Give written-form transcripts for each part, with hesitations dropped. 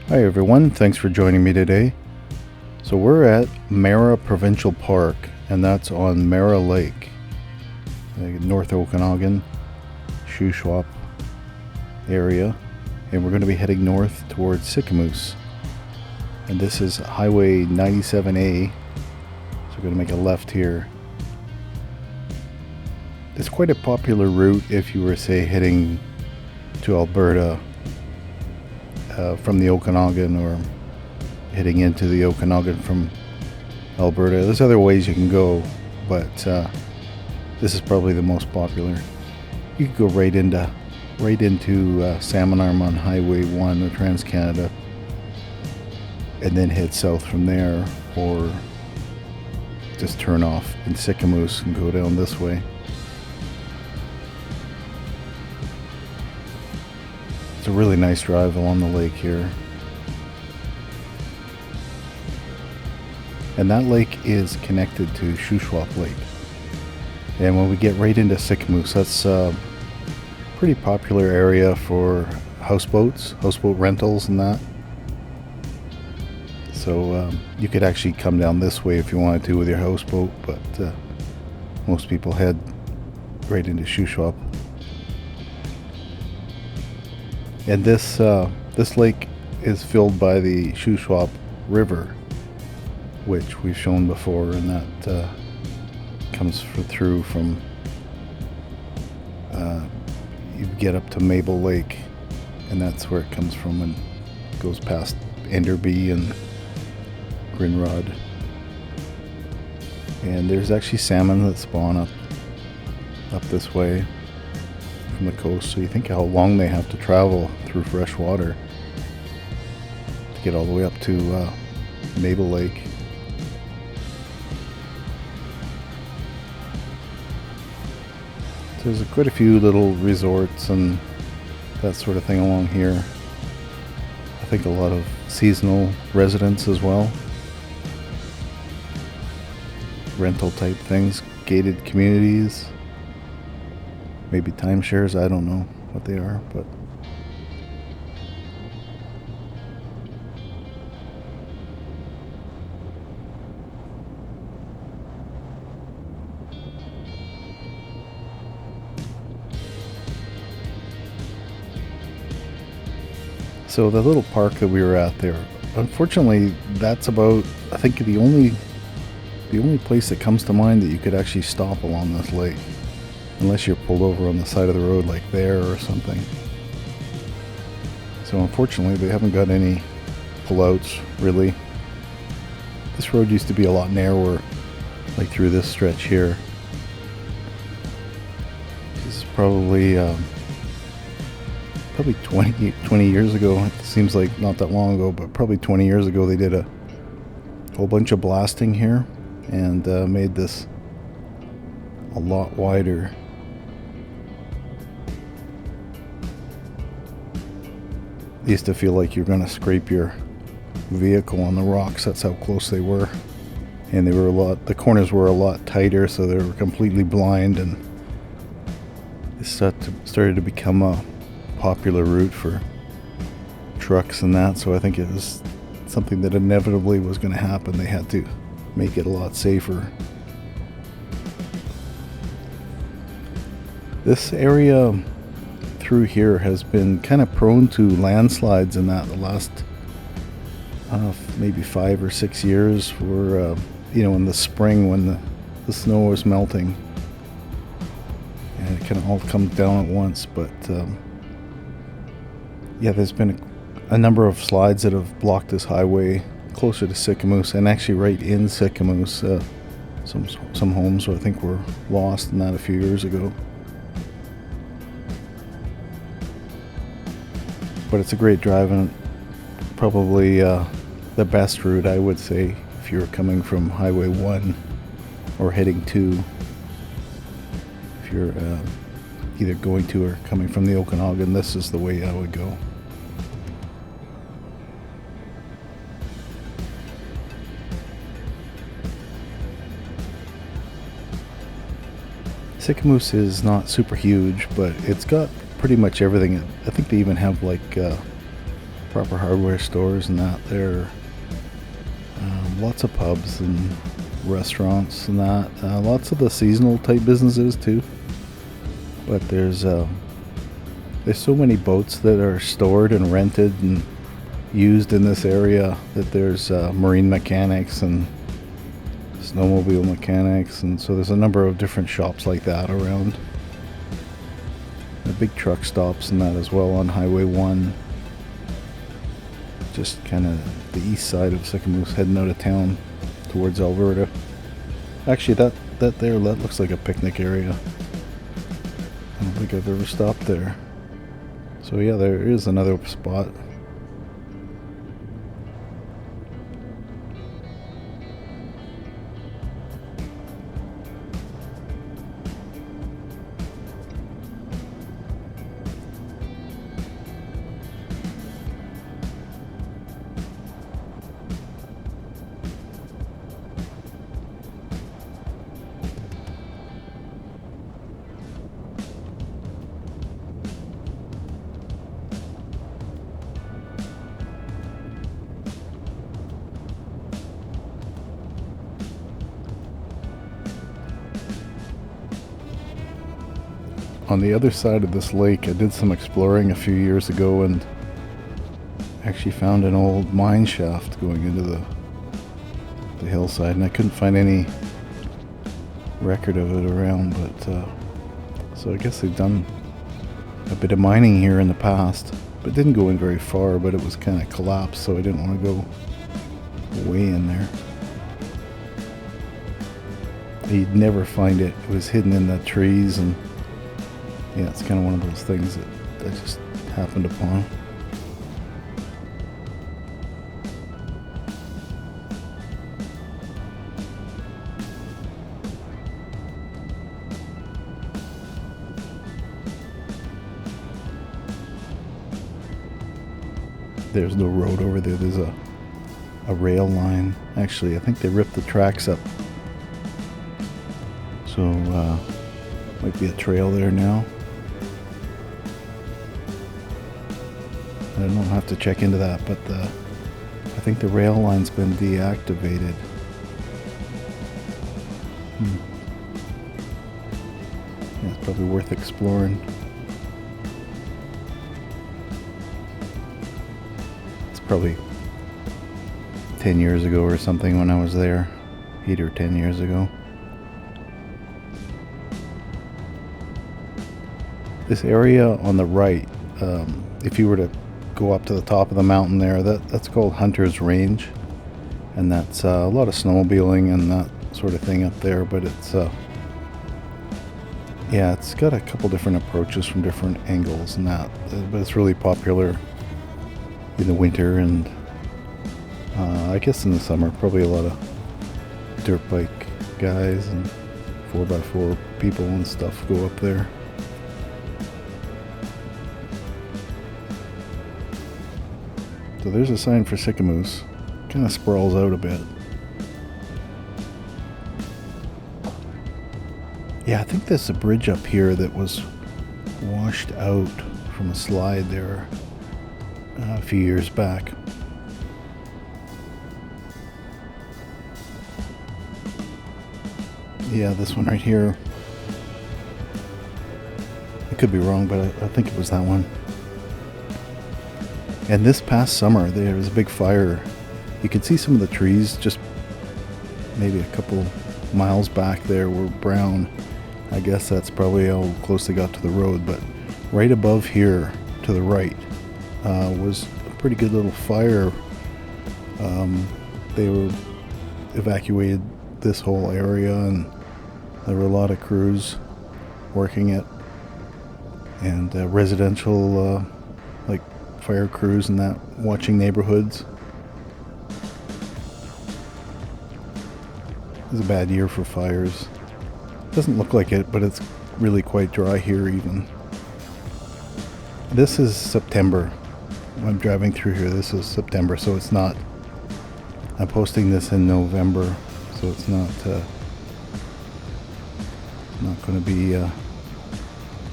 Hi everyone, thanks for joining me today. So we're at Mara Provincial Park, and that's on Mara Lake, North Okanagan, Shuswap area, and we're going to be heading north towards Sicamous. And this is Highway 97A, so we're going to make a left here. It's quite a popular route if you were, say, heading to Alberta from the Okanagan, or heading into the Okanagan from Alberta. There's other ways you can go, but this is probably the most popular. You could go right into Salmon Arm on Highway 1 or Trans-Canada, and then head south from there, or just turn off in Sicamous and go down this way. It's a really nice drive along the lake here. And that lake is connected to Shuswap Lake. And when we get right into Sicamous, that's a pretty popular area for houseboat rentals and that. So you could actually come down this way if you wanted to with your houseboat, but most people head right into Shuswap. And this lake is filled by the Shuswap River, which we've shown before, and that comes through from you get up to Maple Lake, and that's where it comes from, and goes past Enderby and Grinrod. And there's actually salmon that spawn up this way from the coast, so you think how long they have to travel through fresh water to get all the way up to Maple Lake. So there's quite a few little resorts and that sort of thing along here. I think a lot of seasonal residents as well. Rental type things, gated communities, maybe timeshares, I don't know what they are, but so the little park that we were at there, unfortunately, that's about, I think, the only place that comes to mind that you could actually stop along this lake, unless you're pulled over on the side of the road like there or something. So unfortunately, they haven't got any pullouts really. This road used to be a lot narrower, like through this stretch here. This is probably 20 years ago. It seems like not that long ago, but probably 20 years ago they did a whole bunch of blasting here and made this a lot wider. It used to feel like you're going to scrape your vehicle on the rocks. That's how close they were. And the corners were a lot tighter, so they were completely blind, and it started to become a popular route for trucks and that. So I think it was something that inevitably was going to happen. They had to make it a lot safer. This area through here has been kind of prone to landslides in that the last maybe 5 or 6 years, for in the spring when the snow was melting, and it kind of all comes down at once. But yeah, there's been a number of slides that have blocked this highway closer to Sicamous, and actually right in Sicamous, some homes I think were lost in that a few years ago. But it's a great drive, and probably the best route, I would say, if you're coming from Highway 1 or heading to, if you're either going to or coming from the Okanagan, this is the way I would go. Sicamous is not super huge, but it's got pretty much everything. I think they even have like proper hardware stores and that there. Lots of pubs and restaurants and that. Lots of the seasonal type businesses too. But there's so many boats that are stored and rented and used in this area that there's marine mechanics and snowmobile mechanics, and so there's a number of different shops like that around. The big truck stops and that as well on Highway 1. Just kind of the east side of Sicamous, heading out of town towards Alberta. Actually, that looks like a picnic area. I don't think I've ever stopped there. So yeah, there is another spot. On the other side of this lake, I did some exploring a few years ago and actually found an old mine shaft going into the hillside, and I couldn't find any record of it around, but so I guess they've done a bit of mining here in the past, but didn't go in very far, but it was kind of collapsed, so I didn't want to go way in there. You'd never find it. It was hidden in the trees, and yeah, it's kind of one of those things that I just happened upon. There's no road over there. There's a rail line. Actually, I think they ripped the tracks up. So, might be a trail there now. I don't have to check into that, but I think the rail line's been deactivated. Yeah, it's probably worth exploring. It's probably 10 years ago or something when I was there. 8 or 10 years ago. This area on the right, if you were to go up to the top of the mountain there, that's called Hunter's Range, and that's a lot of snowmobiling and that sort of thing up there, but it's yeah, it's got a couple different approaches from different angles and that, but it's really popular in the winter, and I guess in the summer probably a lot of dirt bike guys and 4x4 people and stuff go up there. So there's a sign for Sicamous. Kind of sprawls out a bit. Yeah, I think there's a bridge up here that was washed out from a slide there a few years back. Yeah, this one right here. I could be wrong, but I think it was that one. And this past summer, there was a big fire. You could see some of the trees just maybe a couple miles back there were brown. I guess that's probably how close they got to the road. But right above here to the right was a pretty good little fire. They were evacuated this whole area, and there were a lot of crews working it, and residential like fire crews and that watching neighborhoods. It was a bad year for fires. Doesn't look like it, but it's really quite dry here even. This is September. I'm driving through here. This is September, so it's not. I'm posting this in November, so it's not going to be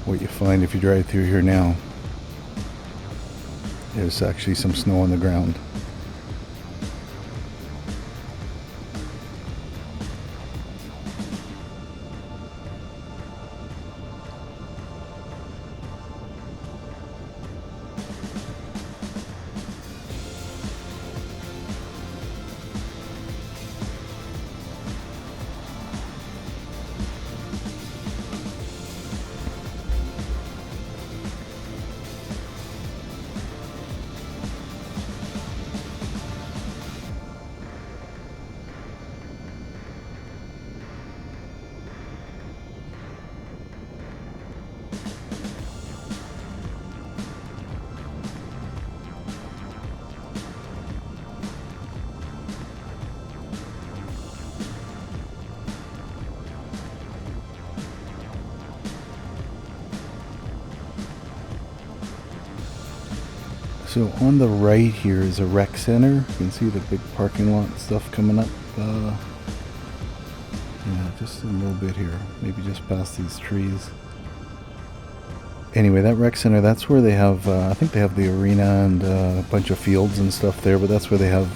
what you find if you drive through here now. There's actually some snow on the ground. So on the right here is a rec center. You can see the big parking lot stuff coming up. Yeah, just a little bit here, maybe just past these trees. Anyway, that rec center, that's where they have, I think they have the arena and a bunch of fields and stuff there, but that's where they have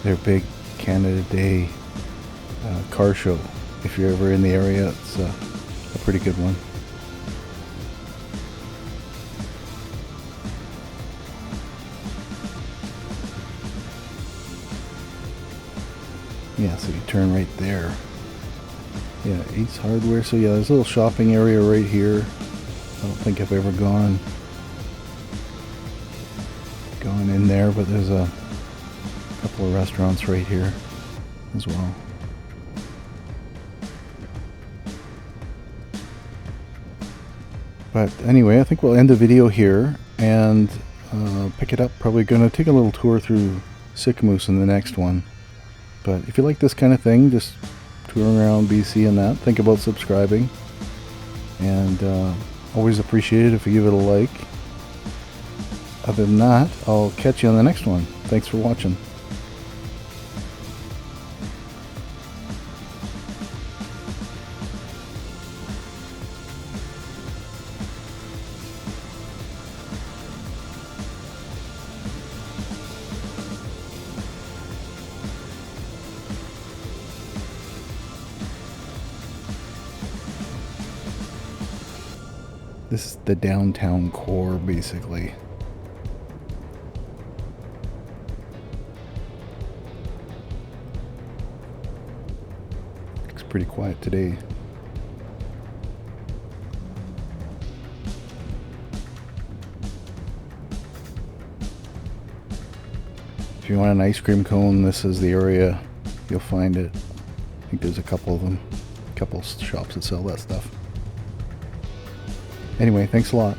their big Canada Day car show. If you're ever in the area, it's a pretty good one. Yeah, so you turn right there. Yeah, Ace Hardware. So yeah, there's a little shopping area right here. I don't think I've ever gone in there, but there's a couple of restaurants right here as well. But anyway, I think we'll end the video here and pick it up. Probably going to take a little tour through Sicamous in the next one. But if you like this kind of thing, just touring around BC and that, think about subscribing. And always appreciate it if you give it a like. Other than that, I'll catch you on the next one. Thanks for watching. This is the downtown core, basically. Looks pretty quiet today. If you want an ice cream cone, this is the area you'll find it. I think there's a couple of them, a couple shops that sell that stuff. Anyway, thanks a lot.